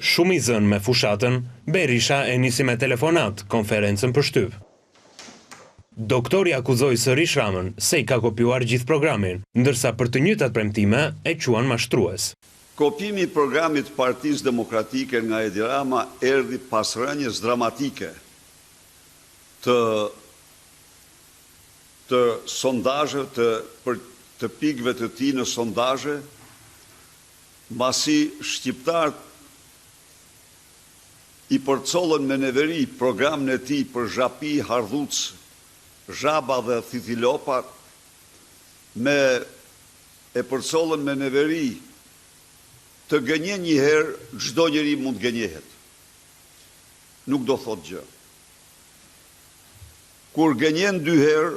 shumë i zënë me fushatën, Berisha e nisi me telefonat konferencën për shtyp. Doktori akuzoi sërish Ramën se i ka kopjuar gjithë programin, ndërsa për të njëjtat premtime e quan mashtrues. Kopimi i programit Partisë Demokratike nga Edi Rama erdhi pas rënjes dramatike të sondazhe, të pikëve të tij në sondazhe, mbasi shqiptarët i përcollën me neveri programin e tij për Zhapi, Hardhuc, Zhaba dhe Thithilopa, e përcollën me neveri të gënjen një herë, çdo njeri mund gënjehet. Nuk do thot gjë. Kur gënjen 2 herë,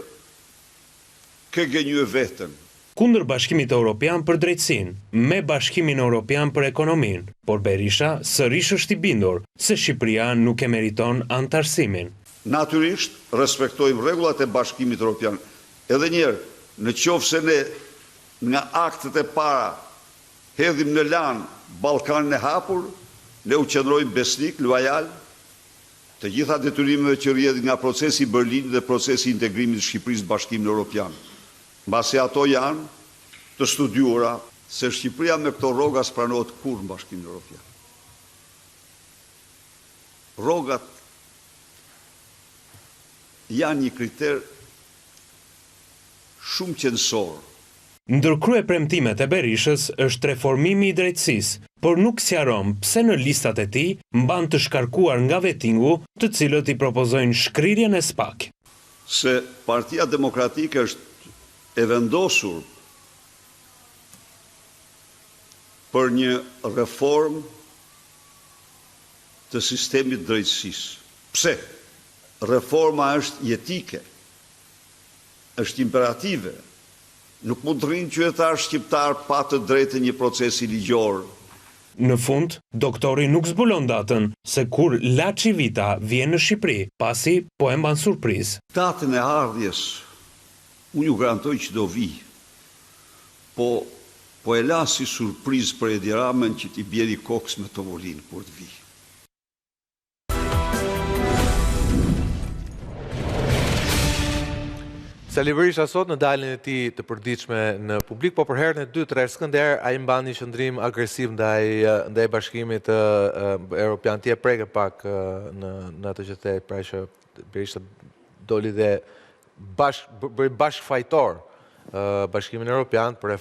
ke gënjue veten. Kundër Bashkimit Evropian për drejtësinë, me Bashkimin Evropian për ekonominë, por Berisha sërish është i bindur se Shqipëria nuk e meriton antarësimin. Natyrisht, respektojmë rregullat e Bashkimit Evropian. Edhe njerë, në qoftë se ne nga aktet e para hedhim në lanë Ballkanin e hapur, ne u qëndrojmë besnik, luajal, të gjitha detyrimeve që rrjedhin nga procesi i Berlinit dhe procesi i integrimit të Shqipërisë në Bashkimin Evropian. Mbasi ato janë të studiuara se Shqipëria me këto rroga s'pranohet kurrë në Bashkimin Evropian. Rrogat janë një kriter shumë qendror. Ndërkrye premtimet e Berishës është reformimi i drejtësisë, por nuk sqaron pse në listat e tij mban të shkarkuar nga vettingu, të cilët i propozojnë shkrirjen e SPAK. Se Partia Demokratike është e vendosur për një reformë të sistemit drejtësisë. Pse? Reforma është jetike, është imperative. Nuk mund të rrinë qytetar shqiptar pa të drejtë një procesi ligjor. Në fund, doktori nuk zbulon datën se kur Laçi Vita vjen në Shqipëri, pasi po e mban surprizë. Datën e ardhjes, unë ju garantoj që do vi, po e la si surprizë për Edi Ramën që t'i bjeri kokës me tovolinë kur të vi. Sali Berisha sot në daljen e tij të përditshme në publik, po për herën e dytë rreth Skënder ai mban një qëndrim agresiv ndaj Bashkimit Evropian. Ti e preke pak në atë që the, pra që Berisha doli dhe bashkëfajtor Bashkimin Evropian për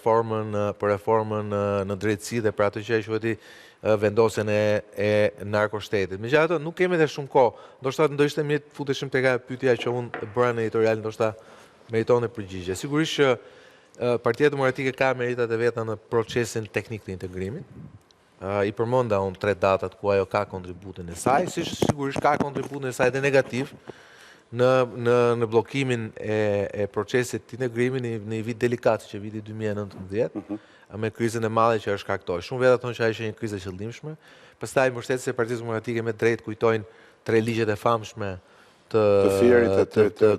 reformën në drejtësi dhe për atë që e quajti vendosjen e narkoshtetit. Megjithatë, nuk kemi edhe shumë kohë. Ndoshta do ishte mirë të futeshim tek pyetja që unë bëra në editorial, ndoshta meriton e përgjigje. Sigurisht që Partia Demokratike ka meritat e veta në procesin teknik të integrimit. I përmenda unë 3 datat ku ajo ka kontributin e saj, si sigurisht ka kontributin e saj dhe negativ në blokimin e procesit të integrimit në një vit delikat që viti 2019, me krizën e madhe që është shkaktoi. Shumë vetë thonë që ajo ishte një krizë e qëllimshme. Pastaj mbështetësit e Partisë Demokratike me drejt kujtojnë 3 ligjet e famshme të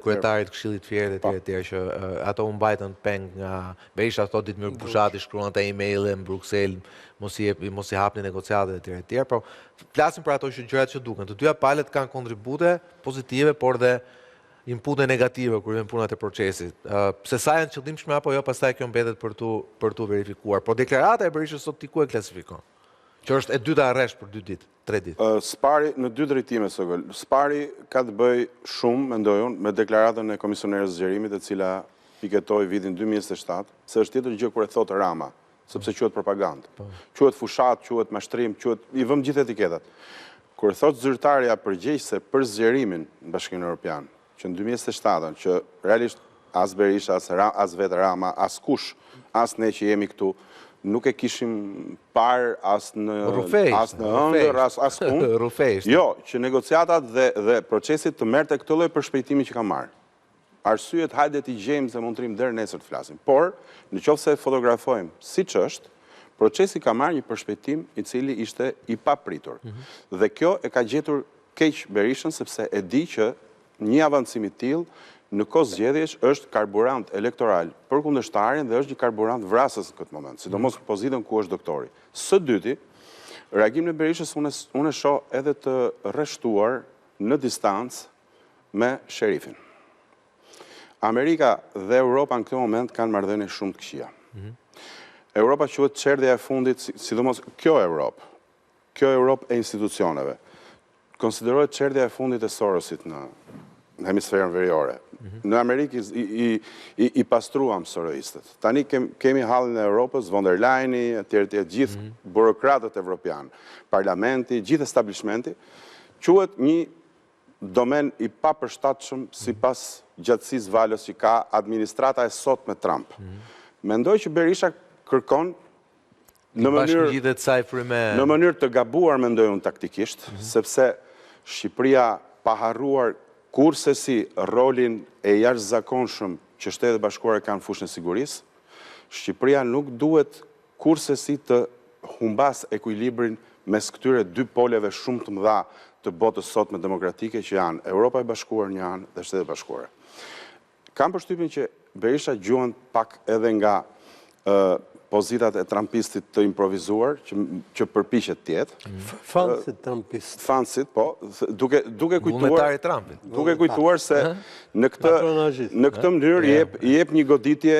kryetarit Këshillit të Fierit etj që ato u mbajtën peng nga Berisha, thotë Ditmir Bushati shkruante email-e në Bruksel, mos i hapni negociatat etj. Por flasim për ato gjërat që duken. Të dyja palët kanë kontribute pozitive, por dhe inpute negative kur vjen puna te procesi. Pse sa janë qëllimshme apo jo, pastaj kjo mbetet për tu verifikuar. Por deklarata e Berishës sot ti ku e klasifikon? Që është e dyta rresh për 2 ditë, 3 ditë. Spari në 2 drejtime, Sogol. Spari ka të bëj shumë, mendoj unë, me deklaratën e komisionerës zgjerimit, e cila piketoi vitin 2027, se është tjetër gjë kur e thotë Rama, sepse quhet propagandë. Quhet fushat, quhet mashtrim, i vëm gjithë etiketat. Kur e thotë zyrtarja përgjegjëse për zgjerimin në Bashkimin Evropian, që në 2027, që realisht as Berisha, as vetë Rama, as kush, as ne që jemi këtu, nuk e kishim parë as në ëndër, as unë. Jo, që negociatat dhe procesit të merrte këtë lloj përshpejtimi që ka marrë. Arsyet hajde t'i gjejmë se mund të rrim deri nesër të flasim. Por, nëse fotografojmë siç është, procesi ka marrë një përshpejtim i cili ishte i papritur. Dhe kjo e ka gjetur keq Berishën sepse e di që një avancim i tillë në kohë zgjedhjesh është karburant elektoral për kundërshtarin dhe është një karburant vrasës në këtë moment, sidomos në pozitën ku është doktori. Së dyti, Reagimin e Berishës unë e shoh edhe të rreshtuar në distancë me sherifin. Amerika dhe Europa në këtë moment kanë marrëdhënie shumë të këqija. Europa quhet çerdhja e fundit, sidomos kjo Europë e institucioneve. Konsiderohet çerdhja e fundit e Sorosit në hemisferën veriore. Në Amerikë i pastruam sorosistët. Tani kemi hallin e Europës, von der Leyen, etj, gjithë burokratët evropian, parlamenti, gjithë establishmenti, quhet një domen i papërshtatshëm sipas gjatësisë valës që ka administrata e sot me Trump. Mendoj që Berisha kërkon në mënyrë të gabuar, mendoj unë taktikisht, sepse Shqipëria pa harruar kurse si rolin e jashtëzakonshëm që Shtetet Bashkuara kanë fushën e sigurisë, Shqipëria nuk duhet kurse si të humbas ekuilibrin mes këtyre dy poleve shumë të mëdha të botës sot me demokratike që janë Europa e Bashkuar një anë dhe Shtetet Bashkuara. Kam përshtypjen që Berisha gjuhen pak edhe nga pozitat e trumpistit të improvizuar, që përpiqet tjetë. Fansit trumpist. Fansit, po, duke kujtuar se në këtë mënyrë i jep një goditje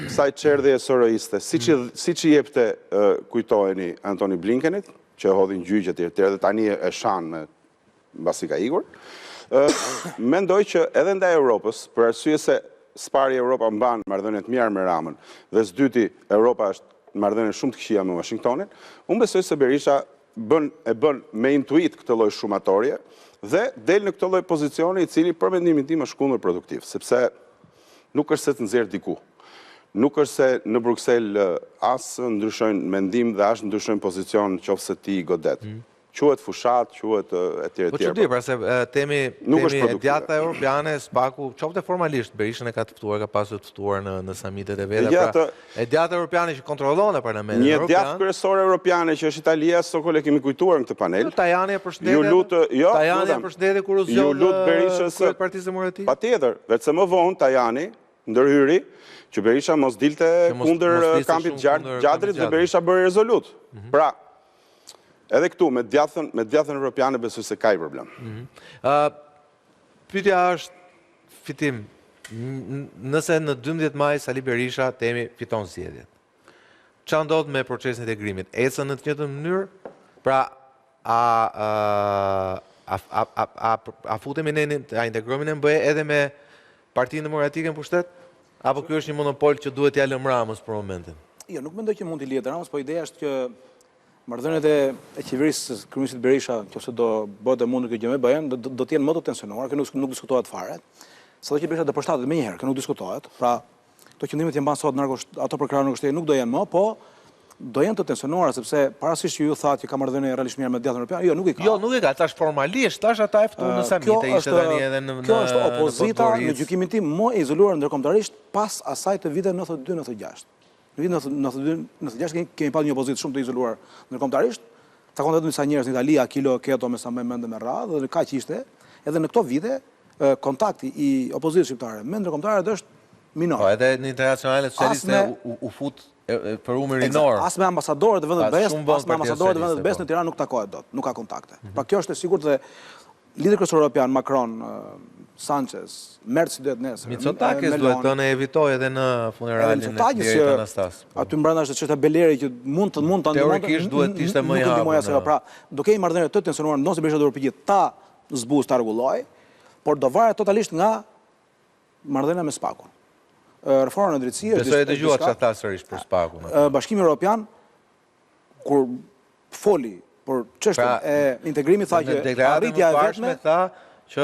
kësaj çerdhjeje soroiste, siç i jepte kujtoheni Antony Blinkenit, që hodhin gjyqe etj, dhe tani e shan mbasi ka ikur. Mendoj që edhe ndaj Europës, për arsye se s'pari Europa mban marrëdhënie të mira me Ramën, dhe s'dyti Europa është marrëdhënie shumë të këqija me Washingtonin, unë besoj se Berisha e bën me intuit këtë lloj shumatorje dhe del në këtë lloj pozicioni i cili për mendimin tim është kundërproduktiv, sepse nuk është se të nxjerr diku. Nuk është se në Bruksel as ndryshojnë mendim dhe as ndryshojnë pozicion nëse ti i godet. Quhet fushat, quhet etj. Po çudi, pra se temi e djata europiane, SPAK-u, qofte formalisht, Berishën e ka të ftuar, ka pasur të ftuar në samitet e veta, pra e djata europiane që kontrollon e parlamentin europian. Një djatë kryesore europiane që është Italia, sot e kemi kujtuar në këtë panel. Tajani e përshëndetje kur u zgjodh kryet Partisë Demokratike. Patjetër, vetëm më vonë Tajani ndërhyri që Berisha mos dilte kundër kampit gjadrit dhe Berisha bëri rezolut. Pra, edhe këtu, me djathën europiane, besoj se ka i problem. Pyetja është fitim. Nëse në 12 maj Sali Berisha temi fiton zgjedhjet. Çfarë ndodh me procesin e integrimit? Ecën në të njëjtën mënyrë? Pra, a futemi ne, a integrohemi në MBE edhe me Partinë Demokratike në pushtet? Apo ky është një monopol që duhet t'ia lëm Ramës për momentin? Jo, nuk mendoj që mund t'i lihet Ramës, po ideja është që marrëdhëniet e qeverisë së kryeministit Berisha, nëse do bëhet e mundur kjo gjë me BE-n, do të jenë më të tensionuara, kjo nuk diskutohet fare. Sado që Berisha do përshtatet menjëherë, kjo nuk diskutohet. Pra, këto qëndrimet që mban sot ato për krahun nuk do jenë më, po do jenë të tensionuara sepse parasisht që ju thatë që ka marrëdhënie realisht mirë me djatën europiane, jo, nuk i ka. Jo, nuk i ka, tash formalisht, tash ata e ftuan në samite, ishte tani edhe në Kjo është opozita në gjykimin tim më e izoluar ndërkombëtarisht pas asaj të viteve 92-96. Në vitin 92-96 kemi pasur një opozitë shumë të izoluar ndërkombëtarisht. Takon vetëm disa njerëz në Itali, Akilo Keto me sa më mendem me radhë, dhe kaq ishte. Edhe në këto vite kontakti i opozitës shqiptare me ndërkombëtarët është minor. Po edhe në internacionale socialiste u fut për umër rinor. As me ambasadorët e vendit të BE-s në Tiranë nuk takohet dot, nuk ka kontakte. Pra kjo është e sigurt dhe lideri kryesor europian Macron, Sanchez, Merz duhet nesër. Mitsotakis duhet të evitoj edhe në funeralin e Tjerit Anastas. Aty mbrenda është çështja Beleri që mund të teorikisht duhet të ishte më i hapur. Pra, do kemi marrëdhënie të tensionuar, nëse Berisha do përpiqet ta zbuz ta rregulloj, por do varet totalisht nga marrëdhënia me SPAK-un. Reforma në drejtësi është. Besoj e dëgjuat çfarë tha sërish për SPAK-un. Bashkimi Evropian kur foli për çështjen e integrimit tha që arritja e vetme tha që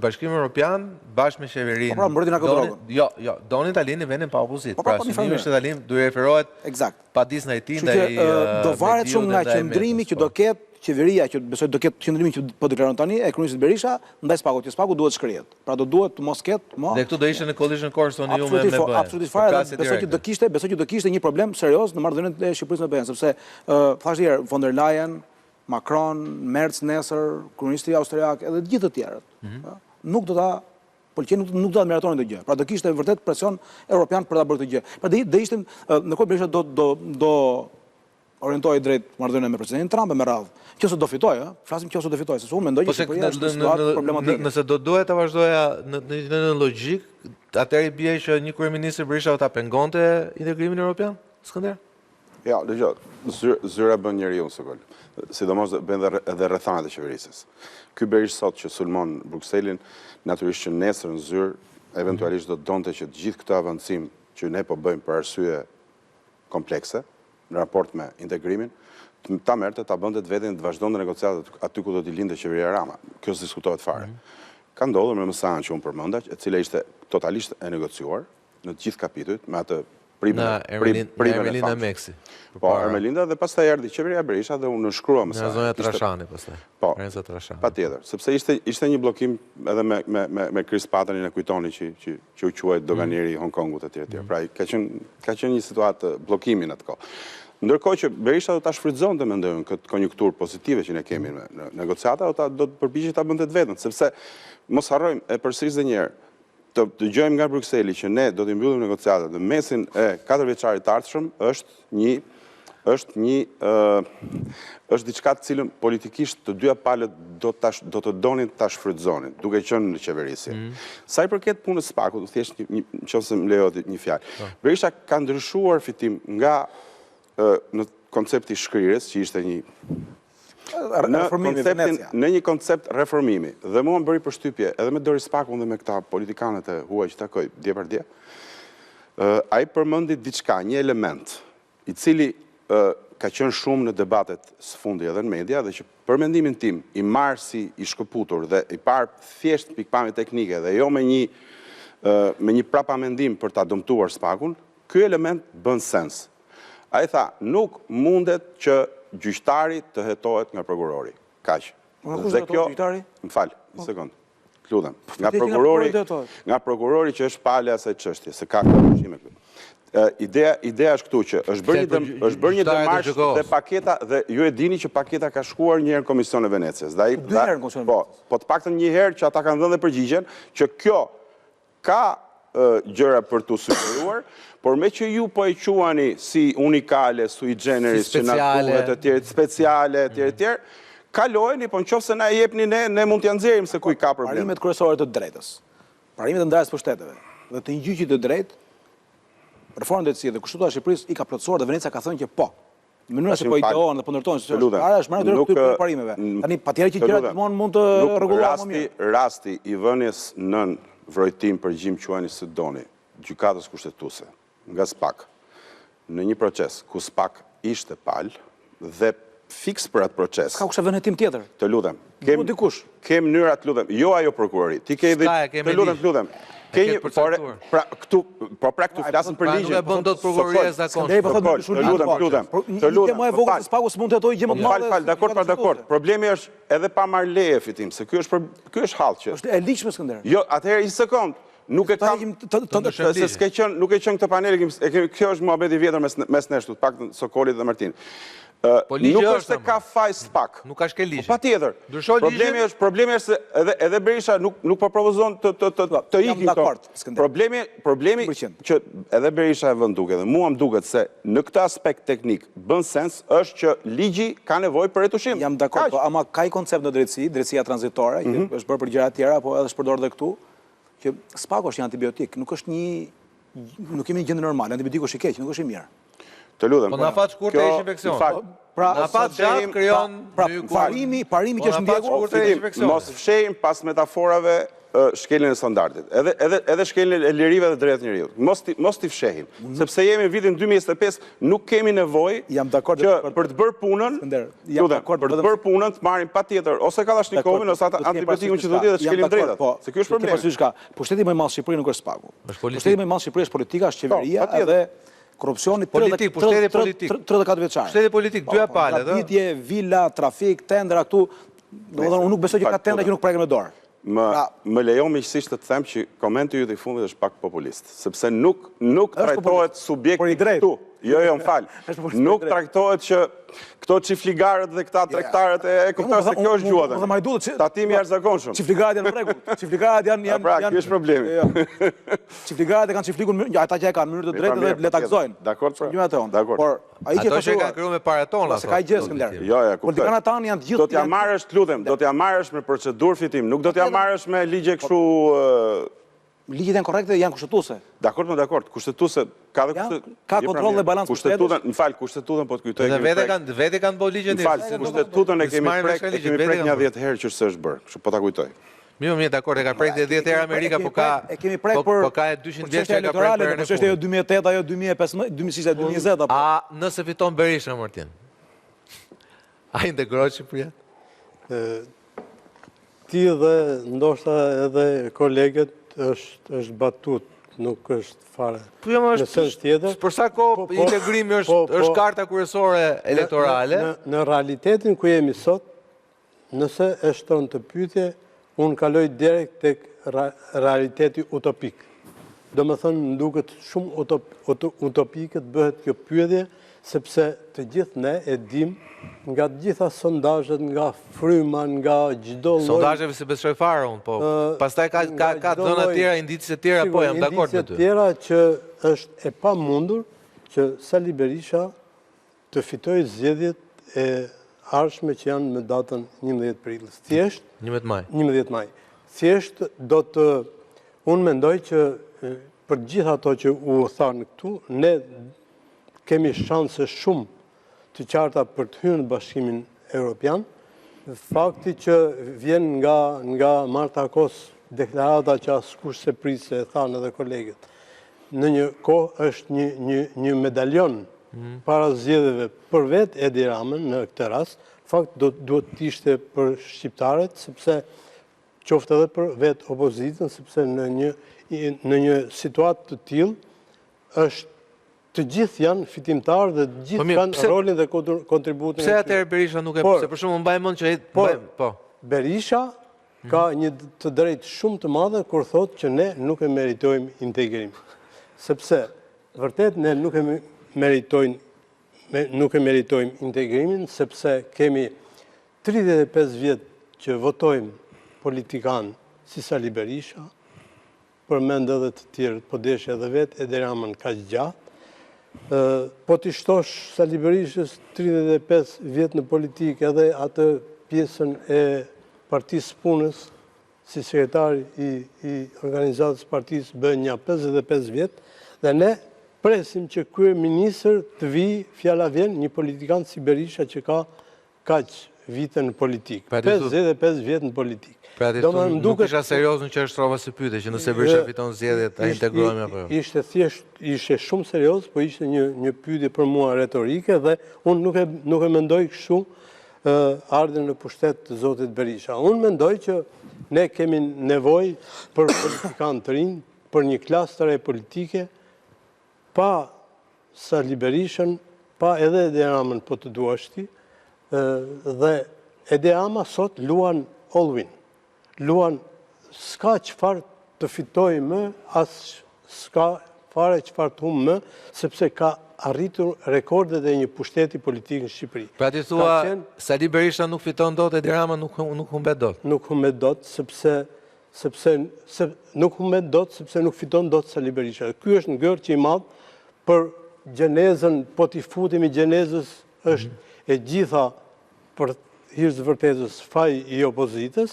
Bashkimi Evropian bashkë me qeverinë. Po pra, mbrojtja nga drogën. Jo, donin ta linë vendin pa opozitë. Pra, synimi është ta linë, duhet referohet pa disnajtin ndaj do varet shumë nga qëndrimi që do ketë qeveria, që besoj do ketë qëndrimi që po deklaron tani e kryeministit Berisha ndaj SPAK-ut, që SPAK-u duhet shkrihet. Pra do duhet të mos ketë më. Dhe këtu do ishte në collision course tani ju me BE. Absolutisht fare, besoj që do kishte një problem serioz në marrëdhëniet e Shqipërisë me BE-n, sepse thash herë von der Leyen, Macron, Merz nesër, kryeministri austriak edhe të gjithë të tjerët. Nuk do ta Policia nuk do të meritonin këtë gjë. Pra do kishte vërtet presion evropian për ta bërë këtë gjë. Pra do ishte ndërkohë Berisha do orientohej drejt marrëdhënieve me presidentin Trump me radhë. Qëse do fitojë, flasim qëse do fitojë, sepse unë mendoj që Shqipëria është në situatë problematike. Nëse do duhet ta vazhdoja në logjik, atëherë bie që një kryeminist Berisha ta pengonte integrimin evropian, Skënder? Ja, dëgjoj, zyra bën njeriu sot. Sidomos bën edhe rrethanat e qeverisës. Ky Berisha sot që sulmon Brukselin, natyrisht që nesër në zyrë eventualisht do të donte që të gjithë këtë avancim që ne po bëjmë për arsye komplekse në raport me integrimin, ta merrte ta bënte vetën të vazhdonte negociatat aty ku do t'i lindte qeveria Rama. Kjo s'diskutohet fare. Ka ndodhur me MSA që unë përmenda, e cila ishte totalisht e negociuar në të gjithë kapitujt me atë Ermelinda Meksi. Po, Ermelinda dhe pastaj erdhi qeveria Berisha dhe unë shkruam MSA. Në zonja Trashani pastaj. Po, Renzo Trashani. patjetër, sepse ishte një bllokim edhe me Chris Patterin e kujtoni që u quajt doganieri i Hong Kongut etj. Pra ka qenë një situatë bllokimi në atë kohë. Ndërkohë që Berisha do ta shfrytëzonte mendojmë këtë konjunkturë pozitive që ne kemi në negociata, do të përpiqej ta bënte të vetën, sepse mos harrojmë e përsëris edhe një herë, të dëgjojmë nga Brukseli që ne do të mbyllim negociatat në mesin e 4 vjeçarit të ardhshëm është diçka të cilën politikisht të dyja palët do të donin ta shfrytëzonin, duke qenë në qeverisi. Sa i përket punës së Pakut, thjesht nëse më lejohet një fjalë. Berisha ka ndryshuar fitim nga në koncepti shkrirës, që ishte në një koncept reformimi. Dhe mua më bëri përshtypje, edhe me Doris Pakun dhe me këta politikanët e huaj që takoj dje për dje, ai përmendi diçka, një element, i cili ka qenë shumë në debatet së fundi edhe në media, dhe që për mendimin tim, i marrë si i shkëputur dhe i parë thjesht pikpamje teknike dhe jo me një prapamendim për ta dëmtuar Spakun, ky element bën sens. A i tha, nuk mundet që gjyqtari të hetohet nga prokurori. Kaq. Dhe kjo, më falë, një sekundë, të lutem. Nga prokurori që është pale asaj çështje, se ka përgjime këtu. Ideja është këtu që është bërë një demarsh dhe paketa, dhe ju e dini që paketa ka shkuar një herë në Komision e Venecias. Po të paktën një herë që ata kanë dhënë dhe përgjigjen, që kjo ka gjëra për të sugjeruar, por me që ju po e quani si unikale, sui generis, që na thuhet të tjerë, speciale, të tjerë, kalojni, po në qoftë se na e jepni ne mund t'ja nxjerrim se ku i ka problem. Parimet kryesore të drejtës, parimet e ndarjes pushteteve dhe të një gjyqi të drejtë, reforma drejtësie dhe Kushtetua e Shqipërisë i ka plotësuar dhe Venecia ka thënë që po. Në mënyrë se po i doan dhe po ndërtojnë, se është marrë dorë këtyre parimeve. Tani patjetër që gjërat gjithmonë mund të rregullohen më mirë. Rasti i vënies nën vrojtim për gjim quani së doni, gjykatës kushtetuese, nga SPAK, në një proces ku SPAK ishte palë dhe fiks për atë proces. Ka kushte vënë hetim tjetër. Të lutem. Ke mënyra të lutem. Jo ajo prokurori. Ti ke edhe të lutem. Pra këtu flasim për ligjin. Nuk e bën dot prokuroria zakonisht. Të lutem. Më e vogël se SPAK-u s'mund të hetojë gjë më të madhe. Fal, dakord. Problemi është edhe pa marrë leje fitim, se ky është hall që. Është e ligjshme Skënder. Jo, atëherë një sekond. Nuk e kam nuk e qenë këtë panel, kjo është muhabeti i vjetër mes nesh, të paktën Sokolit dhe Martin. Nuk është se ka faj SPAK. Nuk ka shkel ligjin. Patjetër. Problemi është se edhe Berisha nuk po provozon të ikin këto. Problemi që edhe Berisha e vën duke dhe mua më duket se në këtë aspekt teknik bën sens është që ligji ka nevojë për retushim. Jam dakord, po ama ka i koncept në drejtësi, drejtësia tranzitore, që është bërë për gjëra të tjera, po edhe është përdorur edhe këtu, që SPAK është një antibiotik, nuk kemi një gjendje normale, antibiotiku është i keq, nuk është i mirë. Të lutem. Po në afat shkurt e ish infeksion. Në afat gjatë krijon parimi që është ndjekur. Mos fshehim pas metaforave shkeljen e standardit. Edhe shkeljen e lirive dhe drejtat njeriut. Mos t'i fshehim. Sepse jemi në vitin 2025, nuk kemi nevojë që për të bërë punën, për të bërë punën të marrim patjetër ose Kalashnikovin ose antibiotikun që do të jetë shkelim drejtat. Se ky është problemi. Pushteti më i madh i Shqipërisë nuk është SPAK-u. Pushteti më i madh i Shqipërisë është politika, është qeveria dhe korrupsioni 34 vjeçar. Pushteti politik, dyja palë, ëh. Ditje, vila, trafik, tendra këtu. Domethënë unë nuk besoj që ka tendra që nuk preken me dorë. Më lejo miqësisht të them që komenti yt i fundit është pak populist, sepse nuk trajtohet subjekti këtu. Jo, më falë. Nuk traktohet që këto qifligarët dhe këta tregtarët e kuptar se kjo është gjuha. Tatimi jashtëzakonshëm. Qifligarët janë në rregull. Qifligarët janë Pra, kjo është problemi. Qifligarët e kanë qiflikur, ata që e kanë mënyrë të drejtë dhe le ta gëzojnë. Dakor, pra. Gjëja e tonë. Dakor. Por ai që ato që kanë krijuar me para tona. Se ka gjë Skënder. Jo, kuptoj. Politikanët tanë janë të gjithë. Do t'ja marrësh, lutem, do t'ja marrësh me procedurë fitim, nuk do t'ja marrësh me ligje kështu. Ligjet janë korrekte, janë kushtetuese. Dakord, kushtetuese, ka dhe ka kontroll dhe balancë kushtetuese. Më fal, kushtetuesen po të kujtoj. Edhe vete kanë bëu ligjet. Më fal, kushtetuesen e kemi prek një 10 herë që s'është bërë, kështu po ta kujtoj. Mirë, dakord, e ka prek 10 herë Amerika, po ka e kemi prek për po ka 200 vjeç që ka prek për. Po çështja jo 2008 ajo 2015, 2020 apo. A nëse fiton Berisha Martin? A integrohet Shqipëria? Ti dhe ndoshta edhe kolegët është batut, nuk është fare. Po jo, është për sa kohë integrimi është karta kryesore elektorale. Në realitetin ku jemi sot, nëse e shton të pyetje, unë kaloj direkt tek realiteti utopik. Do më thënë, më duket shumë utopike të bëhet kjo pyetje, sepse të gjithë ne e dim nga të gjitha sondazhet, nga fryma, nga çdo lloj. Sondazheve se besoj fare unë, po. Pastaj ka dhëna të tjera, indicie të tjera, po jam dakord me ty. Indicie të tjera që është e pamundur që Sali Berisha të fitojë zgjedhjet e ardhshme që janë me datën 11 prill. Thjesht 11 maj. Thjesht do të unë mendoj që për gjithë ato që u thanë këtu, ne kemi shanse shumë të qarta për të hyrë në Bashkimin Evropian. Fakti që vjen nga Marta Kos deklarata që askush se prisë, e thanë edhe kolegët, në një kohë është një medaljon para zgjedhjeve për vetë Edi Ramën në këtë rast, fakt duhet të ishte për shqiptarët, sepse qoftë edhe për vetë opozitën, sepse në një situatë të tillë është të gjithë janë fitimtarë dhe të gjithë kanë rolin dhe kontributin. Pse atëherë Berisha nuk e se për shembull mbaj mend që po. Berisha ka një të drejtë shumë të madhe kur thotë që ne nuk e meritojmë integrim. Sepse vërtet ne nuk e meritojmë integrimin, sepse kemi 35 vjet që votojmë politikanë si Sali Berisha, përmend edhe të tjerë, po desh edhe vetë Edi Ramën kaq gjatë. Po t'i shtosh Sali Berishës 35 vjet në politikë edhe atë pjesën e Partisë Punës si sekretari i organizatës partisë bën një 55 vjet dhe ne presim që kryeministër të vijë, fjala vjen, një politikan si Berisha që ka kaq vite në politikë, 55 vjet në politikë. Pra ti nuk isha serioz në që është trova si pyetje, që nëse Berisha fiton zgjedhjet, a integrohemi apo jo? Ishte thjesht, ishte shumë serioz, po ishte një pyetje për mua retorike dhe unë nuk e mendoj kështu ardhen në pushtet të zotit Berisha. Unë mendoj që ne kemi nevojë për politikanë të rinj, për një klasë të re politike, pa Sali Berishën, pa edhe Edi Ramën po të duash ti, dhe Edi Rama sot luan all win. Luan s'ka qëfar të fitoj më, as s'ka fare qëfar të humë më, sepse ka arritur rekordet e një pushteti politik në Shqipëri. Pra ti thua, Sali Berisha nuk fiton dot, Edi Rama nuk humbet dot? Nuk humbet dot, sepse nuk fiton dot Sali Berisha. Ky është ngër që i madh për gjenezën, po t'i futim i gjenezës është e gjitha për hirës vërtetës faj i opozitës,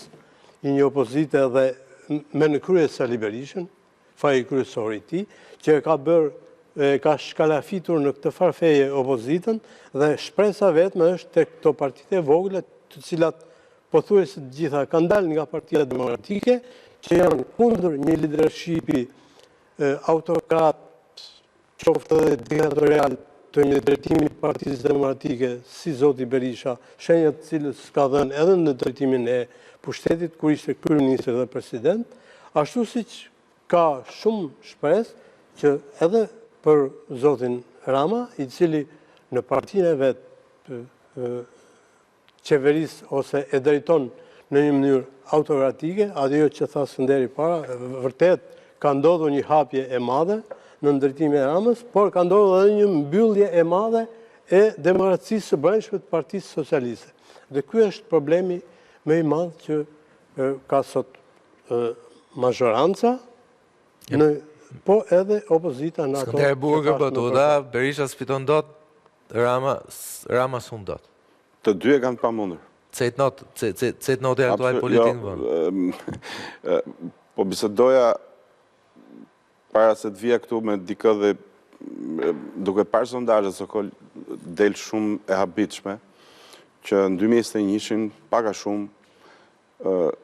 i një opozite dhe me në krye Sali Berishën, faj i kryesor i ti, që ka shkalafitur në këtë farfeje opozitën dhe shpresa vetme është të këto partite vogle të cilat pothuajse të gjitha kanë dalë nga Partia Demokratike, që janë kundër një leadershipi autokrat, qoftë dhe diktatorial të një drejtimi Partisë Demokratike si zoti Berisha, shenjat cilës ka dhënë edhe në drejtimin e pushtetit, kur ishte kryeministër dhe president, ashtu siç ka shumë shpresë që edhe për zotin Rama, i cili në partinë e vetë qeverisë ose e drejton në një mënyrë autokratike, ajo që tha Skënderi para, vërtet ka ndodhur një hapje e madhe në ndërtimin e Ramës, por ka ndodhur edhe një mbyllje e madhe e demokracisë së brendshme të Partisë Socialiste. Dhe ky është problemi më i madh që ka sot mazhoranca, po edhe opozita në ato. Skënder Burgë batuta, Berisha s'fiton dot, Rama s'hun dot. Të dy e kanë pamundur. Cejt not e aktual politikë vënë. Po bisedoja para se të vija këtu me dikë dhe duke parë sondazhet sokol del shumë e habitshme që në 2021 paka shumë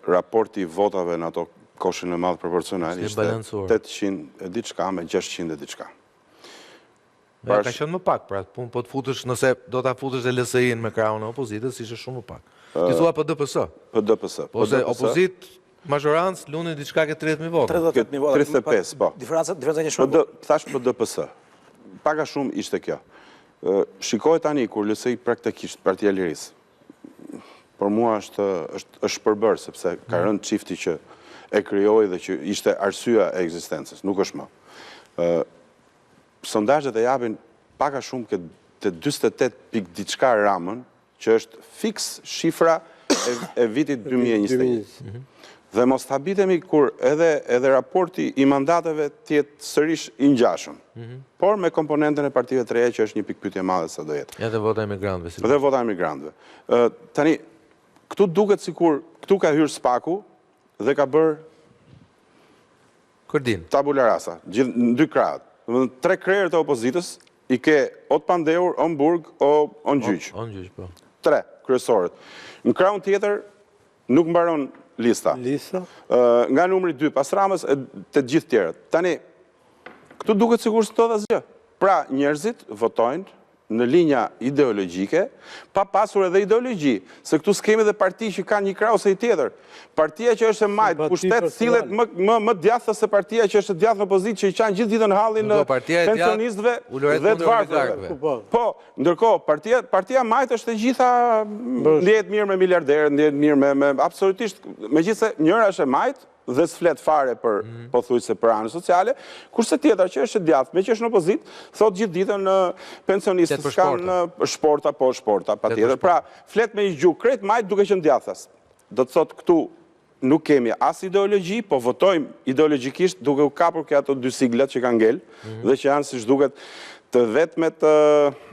raporti i votave në ato koshin e madh proporcional ishte 800 e diçka me 600 e diçka. Ka qenë më pak, pra, po të futesh, nëse do ta futesh dhe LSI-n me krahun e opozitës, ishte shumë më pak. Ti thua PDPS. PDPS. Po se opozit, mazhorancë, lunin diçka ke 30.000 vota. 30.000 vota. 35, po. Diferenca një shumë. Thash PDPS. Paka shumë ishte kjo. Shikoj tani kur LSI praktikisht Partia e Lirisë. Por mua është përbër, sepse ka rënë çifti që e krijoi dhe që ishte arsyeja e ekzistencës, nuk është më. Sondazhet e japin paka shumë të 48 pikë diçka Ramën, që është fiks shifra e vitit 2021. Dhe mos ta bitemi kur edhe raporti i mandateve tjetë sërish i ngjashëm. Por me komponentën e partive të reja që është një pikë pyetje madhe sa do jetë. Edhe vota emigrantëve. Dhe vota emigrantëve. Tani, këtu duket sikur këtu ka hyrë Spaku dhe ka bërë Kordin. Tabula rasa, në dy krahët. Tre krerët e opozitës i ke o të Pandeur, o në Burg, o në Gjyq. O në Gjyq, po. Tre kryesorët. Në krahun tjetër nuk mbaron lista. Nga numri 2 pas Ramës e të gjithë tjerët. Tani, këtu duket sikur s'ndodh asgjë. Pra, njerëzit votojnë në linja ideologjike, pa pasur edhe ideologji. Se këtu s'kemi dhe parti që ka një krah ose i tjetër. Partia që është e majtë, pushtet sillet më djathtë se partia që është e djathtë në opozitë, që i qanë gjithë ditën hallin në pensionistëve dhe të varfërve. Po, ndërkohë, partia majtë është e gjitha ndjehet mirë me miliarderë, ndjehet mirë me absolutisht, megjithëse njëra është e majtë, dhe s'flet fare për pothuajse për anën sociale, kurse tjetra që është e djathtë, me që është në opozitë, thot gjithë ditën pensionistët kanë shporta, po shporta, patjetër. Pra, flet me një gjuhë krejt majt duke qenë djathtas. Do të thotë këtu nuk kemi as ideologji, po votojmë ideologjikisht duke u kapur ke ato dy siglat që kanë ngel, dhe që janë siç duket të vetmet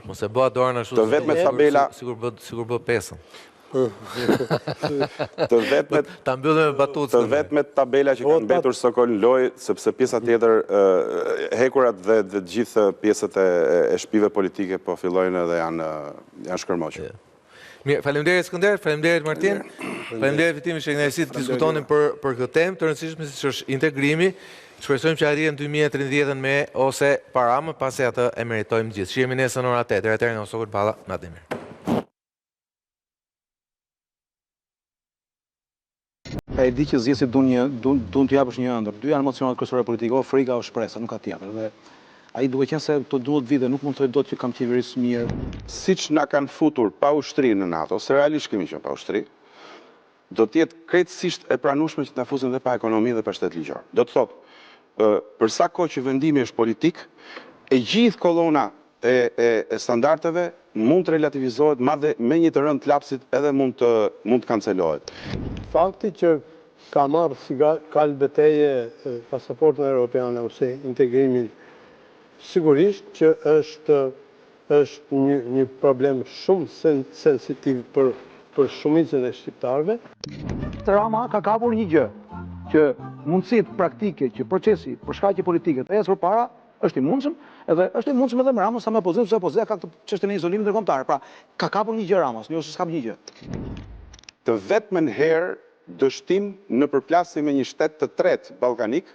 mos e bëa dorën ashtu të vetmet tabela sigur bë pesën. Të vetmet tabela që kanë mbetur sokol në lojë, sepse pjesa tjetër hekurat dhe gjithë pjesët e shtëpive politike po fillojnë edhe janë shkërmoqur. Mirë, faleminderit Skënder, faleminderit Martin, faleminderit Fitimi Sheknajësit të diskutonin për këtë temë të rëndësishme siç është integrimi. Shpresojmë që arrijmë 2030 me ose para më pasi atë e meritojmë gjithë. Shihemi nesër në orën 8. Atëherë nga Sokol Balla, natë mirë. E di që zgjesi duan të japësh një ëndër. Dy janë emocionat kryesore politike, o frika o shpresa, nuk ka tjetër. Dhe ai duhet qenë se to 12 vite nuk mund të thojë dot që kam qeverisë mirë. Siç na kanë futur pa ushtri në NATO, se realisht kemi qenë pa ushtri, do të jetë krejtësisht e pranueshme që na fusin dhe pa ekonomi dhe pa shtet ligjor. Do të thotë, për sa kohë që vendimi është politik, e gjithë kolona e standardeve mund të relativizohet, madje me një të rënd të lapsit edhe mund të kancelohet. Fakti që ka marrë si kalë beteje pasaportën europiane ose integrimin, sigurisht që është një problem shumë sensitiv për shumicën e shqiptarëve. Rama ka kapur një gjë, që mundësitë praktike që procesi për shkaqe politike të ecë përpara është i mundshëm, edhe është i mundshëm edhe me Ramën sa me opozitë, sepse opozita ka këtë çështën e izolimit ndërkombëtar. Pra, ka kapur një gjë Ramos, jo se s'ka një gjë. Të vetmen herë dështim në përplasje me një shtet të tretë ballkanik,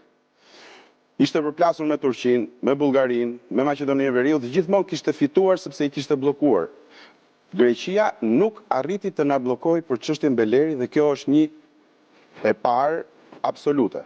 ishte përplasur me Turqinë, me Bullgarinë, me Maqedoninë e Veriut, dhe gjithmonë kishte fituar sepse i kishte bllokuar. Greqia nuk arriti të na bllokojë për çështjen Beleri dhe kjo është një e parë absolute.